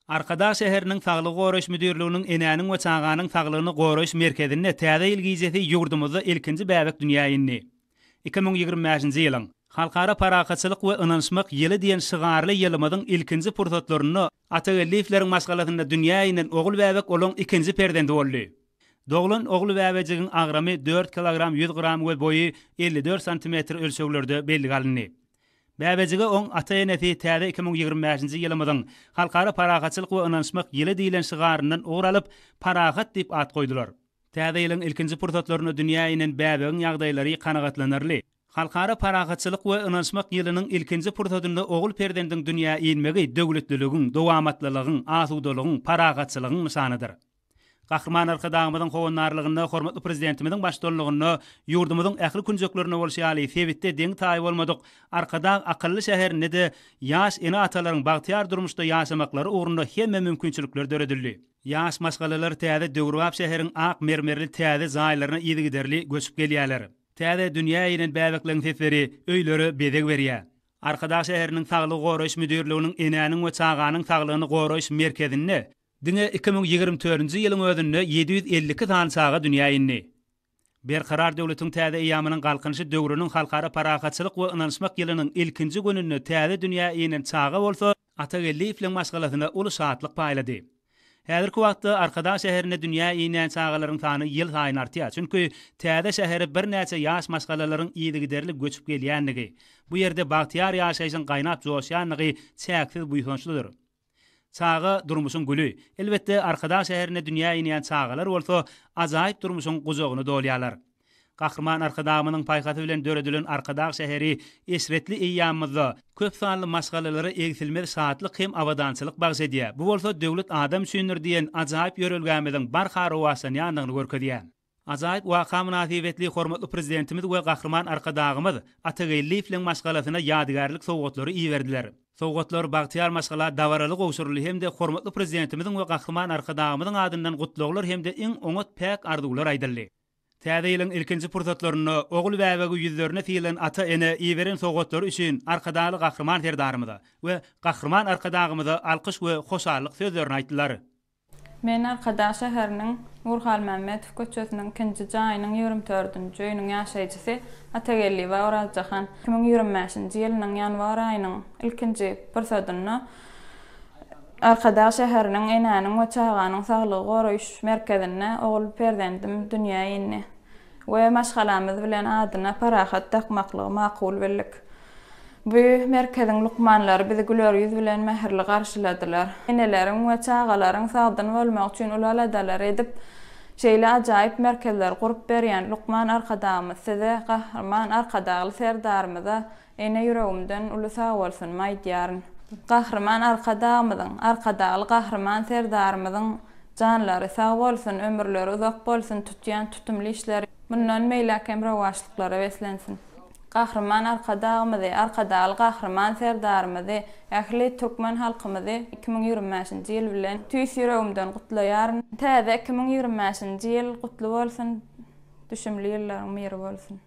Arkadaş şäheriniň Saglyk Goraş müdürlüğiniň enäniň we çağanyň saglygyny goraş merkezinde täze ilgijeti ýurdumyzda ilkinji bäbek dünýä indi. 2025-nji ýylyň Halkara Parakatçylyk we ynanşmak ýyly diýen şygarly ýylymyň ilkinji pursatlaryny atagellifleriň maşgalatynda dünýä inen ogul bäbek olaň ikinji perdendi boldy. Doglan ogul bäbejigiň agramy 4 kg 100 gram we boyu 54 cm ölçeklerde belli galyndy. Bäbejige oň ata-enesi täze 2025-nji ýylymyň Halkara Parakatçylyk we ynanşmak ýyly diýilen şygaryndan uguralyp Parakat diýip at goýdular. Täze ýylyň ilkinji pursatlaryny dünýä inen bäbegiň ýagdaýlary kanagatlanarly. Halkara Parakatçylyk we ynanşmak ýylynyň ilkinji pursatynda ogul perdendiň dünýä inmegi döwletliligiň, dowamatlylygyň, asudalygyň, parakatçylygyň nişanydyr. Gahrman arkadağımızın howanarlygynda hormatly prezidentimiziň başçylygynda ýurdumyzyň ähli künjeklerine bolşýaly sebitde deň taýyp bolmadyk. Arkada akylly şäherinde de ýaş ene atalaryň bagtyar durmuşda ýaşamaklary ugrunda hemme mümkinçilikler döredildi. Ýaş maşgalalar täze Döwrüwap şäheriň ak mermerli täze zaýlaryna ýygy giderli göçüp gelýärler. Täze dünýä ýyny bäbekliň sesleri öýleri bezek berýär. Arkadaş şäheriniň Saglyk Goraş müdürlüğiniň enäniň we çağanyň saglygyny goraş merkezinde Dine 2024-nji ýylyň özünde 752 tan saga dünýä indi. Berkarar döwletiň täze ýamynyň galkynşy döwrüniň halkara parakatçylyk we ynanşmak ýylynyň ilkinji gününde täze dünýä inen saga bolsa, atagellifliň maşgalatyna uly şatlyk paýlady. Häzirki wagtda Arkadaş şäherinde dünýä inen sagalaryň sany ýyl saýyn artýar. Çünki täze şäheri bir näçe ýaş maşgalalaryň ýygy giderli göçüp gelýänligi, bu ýerde bagtyar ýaşaýyşyň gaýnap joşýanlygy çäksiz buýsançlydyr. Çağa durmuşun gülü. Elbette Arkadaş şäherine dünýä inen çağalar bolsa, ajaýyp durmuşun gujogyny dolýarlar. Gahrman arkadağımynyň paýgaty bilen döredilen Arkadaş şäheri esretli eýýamyzda köp sanly maşgalalary egsilmez saatlyk hem awadançylyk bags edýär. Bu bolsa döwlet adam süýnür diýen ajaýyp ýörelgämiziň bar harawasyny ýandygyny görkezýär. Ajaýyp waka münasibetli hormatly prezidentimiz we Gahrman arkadağymyz atagellifliň maşgalatyna ýadygarlyk sowatlary iýerdiler. Sowgatlar bagtyar maşgala dawaralyk owşurly hemde hormatly prezidentimiziň we Gahrman arkadağymyzyň adyndan gutluglar hemde iň oňat päk arzuwlar aýdyldy. Täze ýylyň ilkinji pursatlaryny ogul bäbegi ýüzlerine tiýilen ata-ene iýeren sowgatlar üçin arkadaly Gahrman serdarymyza we Gahrman arkadağymyza alkyş we hoşallyk sözlerini aýtdylar. Men Arkadaş şäheriniň Nurhal Mämmedow köçesiniň 2-nji jaýynyň 24-nji öýüniň ýaşaýjysy Atagelliwa Orajahan 2025-nji ýylynyň ýanwar aýynyň ilkinji pursatyny Arkadaş şäheriniň enäniň we çağanyň saglygy goraýyş merkezine ogul perdendim dünýä indi. We maşgalamyz bilen adyna Parakat takmaklygy makul bildik. Bu merkezin lukmanlary bizi güler ýüz bilen mähirli garşyladylar. Eneleriň we çağalaryň sagdan bolmak üçin ulaladylar edip, şeýle ajaýyp merkezler gurup berýän Lukman arkadağymyz size Gahrman arkadağly serdarymyza ene ýüregimden uly sag bolsun maýdýaryn. Gahrman arkadağymyzyň, arkadaly Gahrman serdarymyzyň janlary sag bolsun, ömürleri uzak bolsun, tutýan tutumly işleri mundan meýläkem rawaşlyklara beslensin. Gahrman arkadağymyzy, arkadaly Gahrman serdarymyzy, ähli türkmen halkymyzy 2025-nji ýyl bilen tüýs ýüregimden gutlaýaryn. Täze 2025-nji ýyl gutly bolsun, düşümli ýyllaryň meri bolsun.